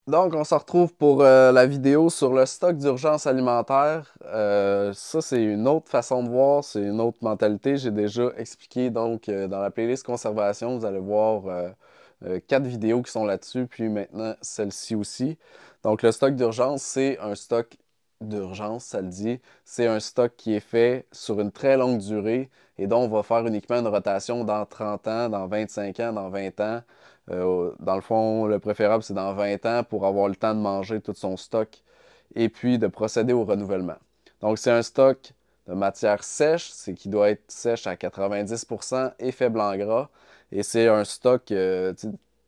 Donc, on se retrouve pour la vidéo sur le stock d'urgence alimentaire. Ça, c'est une autre façon de voir, c'est une autre mentalité. J'ai déjà expliqué donc dans la playlist conservation, vous allez voir 4 vidéos qui sont là-dessus, puis maintenant celle-ci aussi. Donc, le stock d'urgence, c'est un stock d'urgence, ça le dit. C'est un stock qui est fait sur une très longue durée et dont on va faire uniquement une rotation dans 30 ans, dans 25 ans, dans 20 ans. Dans le fond, le préférable, c'est dans 20 ans pour avoir le temps de manger tout son stock et puis de procéder au renouvellement. Donc, c'est un stock de matière sèche, c'est qui doit être sèche à 90% et faible en gras. Et c'est un stock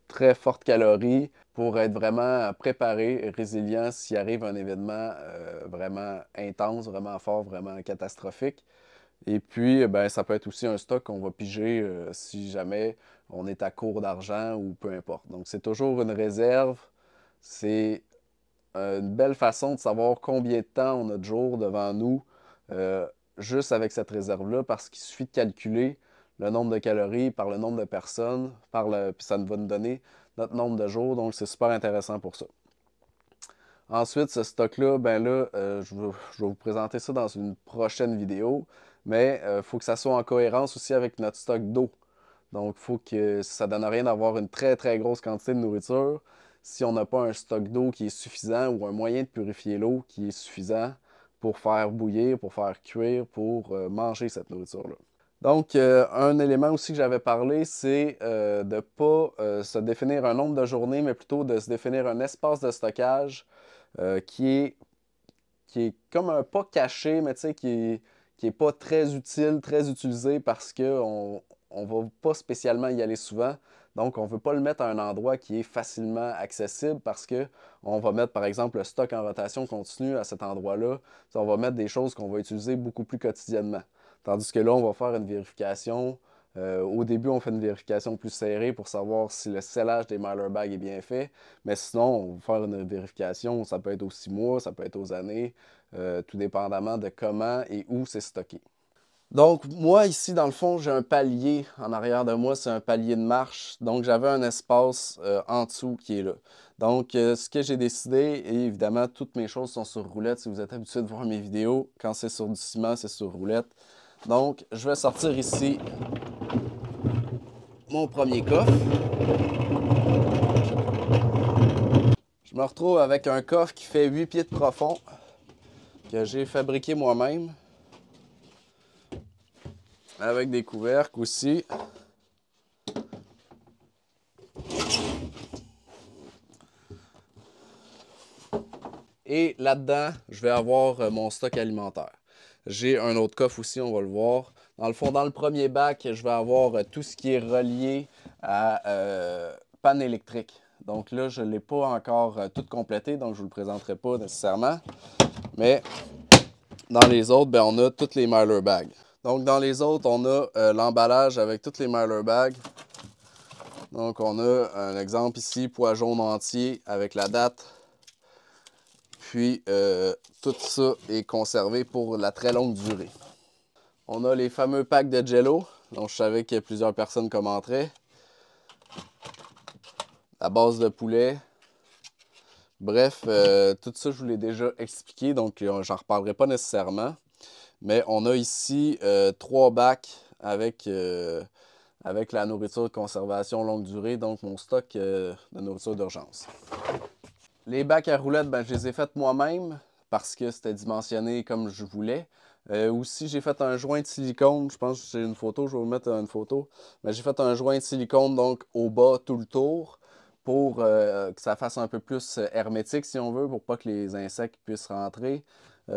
très forte calorie pour être vraiment préparé, résilient s'il arrive un événement vraiment intense, vraiment fort, vraiment catastrophique. Et puis, ben, ça peut être aussi un stock qu'on va piger si jamais on est à court d'argent ou peu importe. Donc, c'est toujours une réserve. C'est une belle façon de savoir combien de temps on a de jours devant nous euh, juste avec cette réserve-là parce qu'il suffit de calculer le nombre de calories par le nombre de personnes, puis ça va nous donner notre nombre de jours. Donc, c'est super intéressant pour ça. Ensuite, ce stock-là, ben là, je vais vous présenter ça dans une prochaine vidéo, mais il faut que ça soit en cohérence aussi avec notre stock d'eau. Donc, il faut que ça ne donne rien d'avoir une très très grosse quantité de nourriture si on n'a pas un stock d'eau qui est suffisant ou un moyen de purifier l'eau qui est suffisant pour faire bouillir, pour faire cuire, pour manger cette nourriture-là. Donc, un élément aussi que j'avais parlé, c'est de ne pas se définir un nombre de journées, mais plutôt de se définir un espace de stockage euh, qui est, qui est comme un pas caché, mais tu sais, qui est pas très utile, très utilisé parce qu'on ne va pas spécialement y aller souvent. Donc, on ne veut pas le mettre à un endroit qui est facilement accessible parce qu'on va mettre, par exemple, le stock en rotation continue à cet endroit-là. On va mettre des choses qu'on va utiliser beaucoup plus quotidiennement. Tandis que là, on va faire une vérification. Au début, on fait une vérification plus serrée pour savoir si le scellage des Myler bags est bien fait. Mais sinon, on va faire une vérification. Ça peut être aux 6 mois, ça peut être aux années, tout dépendamment de comment et où c'est stocké. Donc, moi, ici, dans le fond, j'ai un palier en arrière de moi, c'est un palier de marche. Donc, j'avais un espace en dessous qui est là. Donc, ce que j'ai décidé, et évidemment, toutes mes choses sont sur roulette. Si vous êtes habitué de voir mes vidéos, quand c'est sur du ciment, c'est sur roulette. Donc, je vais sortir ici mon premier coffre. Je me retrouve avec un coffre qui fait 8 pieds de profond, que j'ai fabriqué moi-même, avec des couvercles aussi. Et là-dedans, je vais avoir mon stock alimentaire. J'ai un autre coffre aussi, on va le voir. Dans le fond, dans le premier bac, je vais avoir tout ce qui est relié à panne électrique. Donc là, je ne l'ai pas encore tout complété, donc je ne vous le présenterai pas nécessairement. Mais dans les autres, ben, on a toutes les Myler bags. Donc dans les autres, on a l'emballage avec toutes les Myler bags. Donc on a un exemple ici, pois jaune entier avec la date. Puis, tout ça est conservé pour la très longue durée. On a les fameux packs de Jello, dont je savais que plusieurs personnes commenteraient. La base de poulet. Bref, tout ça, je vous l'ai déjà expliqué, donc j'en reparlerai pas nécessairement. Mais on a ici 3 bacs avec la nourriture de conservation longue durée, donc mon stock de nourriture d'urgence. Les bacs à roulettes, ben, je les ai faites moi-même parce que c'était dimensionné comme je voulais. Aussi, j'ai fait un joint de silicone. Je pense que j'ai une photo, je vais vous mettre une photo. Mais j'ai fait un joint de silicone donc au bas tout le tour pour que ça fasse un peu plus hermétique si on veut, pour pas que les insectes puissent rentrer.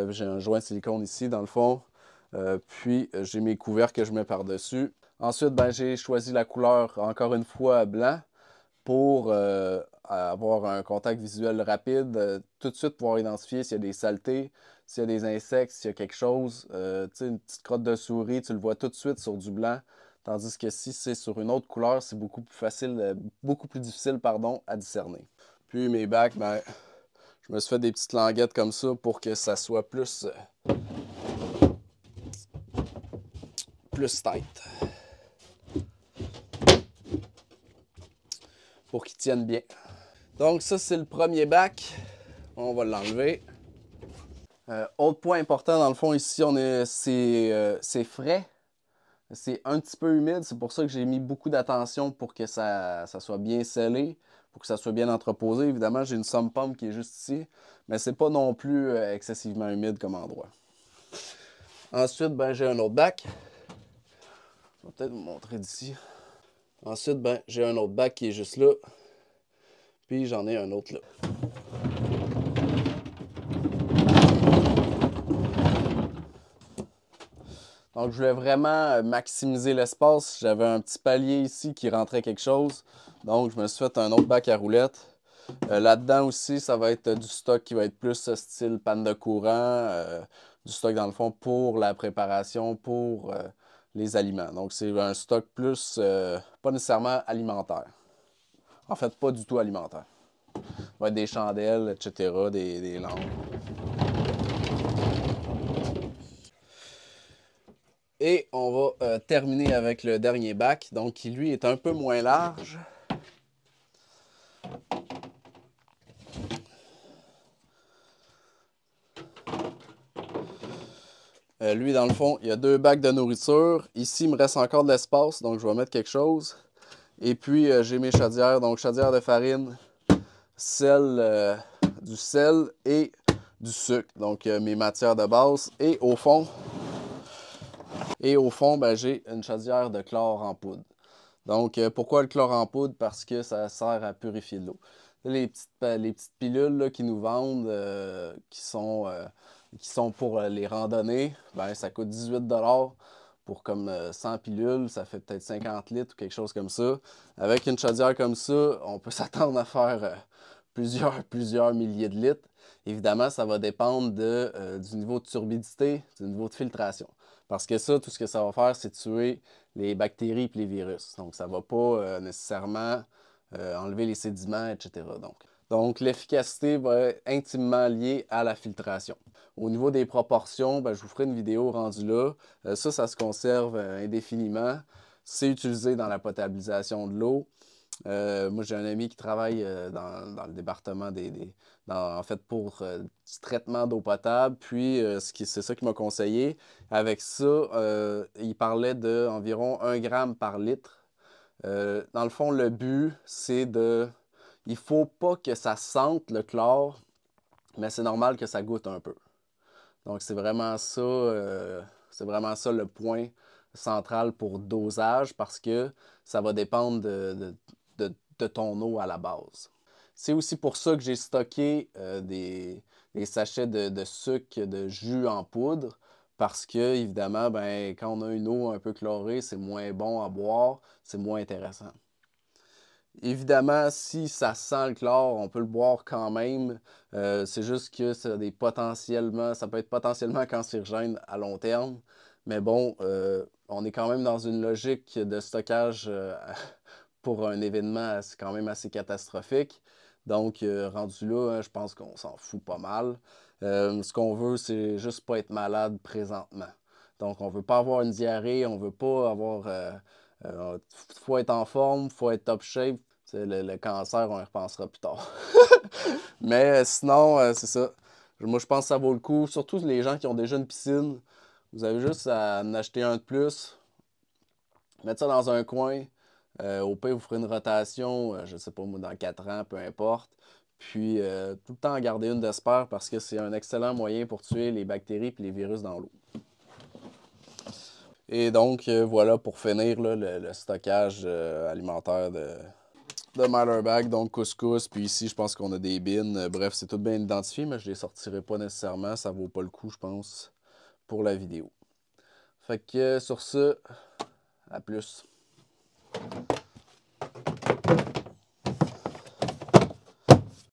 J'ai un joint de silicone ici dans le fond. Puis j'ai mes couverts que je mets par-dessus. Ensuite, ben, j'ai choisi la couleur encore une fois blanc pour avoir un contact visuel rapide, tout de suite pouvoir identifier s'il y a des saletés, s'il y a des insectes, s'il y a quelque chose. Une petite crotte de souris, tu le vois tout de suite sur du blanc. Tandis que si c'est sur une autre couleur, c'est beaucoup plus facile, beaucoup plus difficile, pardon, à discerner. Puis mes bacs, ben, je me suis fait des petites languettes comme ça pour que ça soit plus tight. Pour qu'ils tiennent bien. Donc ça, c'est le premier bac. On va l'enlever. Autre point important, dans le fond, ici, c'est frais. C'est un petit peu humide. C'est pour ça que j'ai mis beaucoup d'attention pour que ça soit bien scellé, pour que ça soit bien entreposé. Évidemment, j'ai une sump pump qui est juste ici, mais c'est pas non plus excessivement humide comme endroit. Ensuite, ben, j'ai un autre bac. Je vais peut-être vous montrer d'ici. Ensuite, ben, j'ai un autre bac qui est juste là. Puis j'en ai un autre là. Donc, je voulais vraiment maximiser l'espace. J'avais un petit palier ici qui rentrait quelque chose. Donc, je me suis fait un autre bac à roulettes. Là-dedans aussi, ça va être du stock qui va être plus style panne de courant. Du stock, dans le fond, pour la préparation, pour les aliments. Donc, c'est un stock plus, pas nécessairement alimentaire. En fait, pas du tout alimentaire. Ça va être des chandelles, etc., des lampes. Et on va terminer avec le dernier bac, donc qui lui est un peu moins large. Lui, dans le fond, il y a 2 bacs de nourriture. Ici, il me reste encore de l'espace, donc je vais mettre quelque chose. Et puis, j'ai mes chaudières, donc chaudière de farine, du sel et du sucre. Donc, mes matières de base. Et au fond, ben, j'ai une chaudière de chlore en poudre. Donc, pourquoi le chlore en poudre? Parce que ça sert à purifier de l'eau. Les petites pilules là, qui nous vendent, qui sont pour les randonnées, ben, ça coûte 18 $ pour comme 100 pilules. Ça fait peut-être 50 litres ou quelque chose comme ça. Avec une chaudière comme ça, on peut s'attendre à faire plusieurs milliers de litres. Évidemment, ça va dépendre du niveau de turbidité, du niveau de filtration. Parce que ça, tout ce que ça va faire, c'est tuer les bactéries et les virus. Donc, ça ne va pas nécessairement enlever les sédiments, etc. Donc l'efficacité va être intimement liée à la filtration. Au niveau des proportions, ben, je vous ferai une vidéo rendue là. Ça se conserve indéfiniment. C'est utilisé dans la potabilisation de l'eau. Moi, j'ai un ami qui travaille dans le département en fait, pour du traitement d'eau potable. Puis, c'est ça qu'il m'a conseillé. Avec ça, il parlait d'environ 1 gramme par litre. Dans le fond, le but, c'est de... Il faut pas que ça sente le chlore, mais c'est normal que ça goûte un peu. Donc, c'est vraiment ça le point central pour dosage parce que ça va dépendre de ton eau à la base. C'est aussi pour ça que j'ai stocké des sachets de sucre, de jus en poudre, parce que, évidemment, ben, quand on a une eau un peu chlorée, c'est moins bon à boire, c'est moins intéressant. Évidemment, si ça sent le chlore, on peut le boire quand même. C'est juste que ça peut être potentiellement cancérigène à long terme. Mais bon, on est quand même dans une logique de stockage pour un événement quand même assez catastrophique. Donc, rendu là, hein, je pense qu'on s'en fout pas mal. Ce qu'on veut, c'est juste pas être malade présentement. Donc, on veut pas avoir une diarrhée, on veut pas avoir... faut être en forme, faut être top shape. Le cancer, on y repensera plus tard. Mais sinon, c'est ça. Moi, je pense que ça vaut le coup. Surtout les gens qui ont déjà une piscine. Vous avez juste à en acheter un de plus. Mettre ça dans un coin. Au pire, vous ferez une rotation, je sais pas moi, dans 4 ans, peu importe. Puis, tout le temps en garder une d'espère parce que c'est un excellent moyen pour tuer les bactéries et les virus dans l'eau. Et donc, voilà pour finir là, le stockage alimentaire de Millerbag, donc couscous. Puis ici, je pense qu'on a des bins. Bref, c'est tout bien identifié, mais je les sortirai pas nécessairement. Ça vaut pas le coup, je pense, pour la vidéo. Fait que sur ce, à plus.